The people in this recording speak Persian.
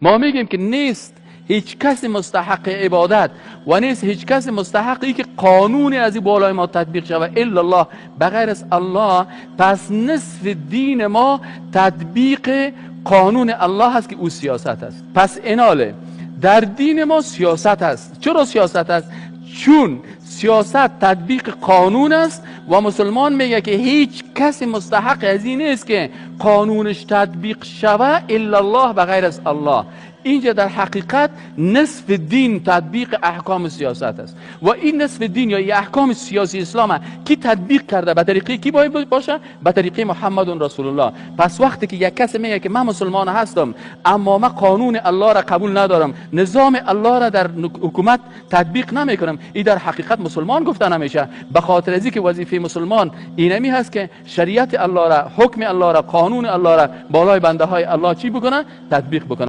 ما میگیم که نیست هیچ کسی مستحق عبادت و نیست هیچ کسی مستحقی که قانون از این بالای ما تطبیق شود الا الله، بغیر از الله. پس نصف دین ما تطبیق قانون الله هست که او سیاست است. پس اناله در دین ما سیاست است. چرا سیاست است؟ چون سیاست تطبیق قانون است و مسلمان میگه که هیچ کسی مستحق از این نیست که قانونش تطبیق شود الا الله، بغیر از الله. اینجا در حقیقت نصف دین تطبیق احکام سیاست است و این نصف دین یا احکام سیاسی اسلام کی تطبیق کرده؟ به طریقه کی باید باشه؟ به طریقه محمد رسول الله. پس وقتی که یک کسی میگه که من مسلمان هستم اما من قانون الله را قبول ندارم، نظام الله را در حکومت تطبیق نمیکنم، این در حقیقت مسلمان گفته نمیشه. به خاطر از اینکه وظیفه مسلمان اینمی هست که شریعت الله را، حکم الله را، قانون الله را بالای بنده های الله چی بکنه؟ تطبیق بکنه.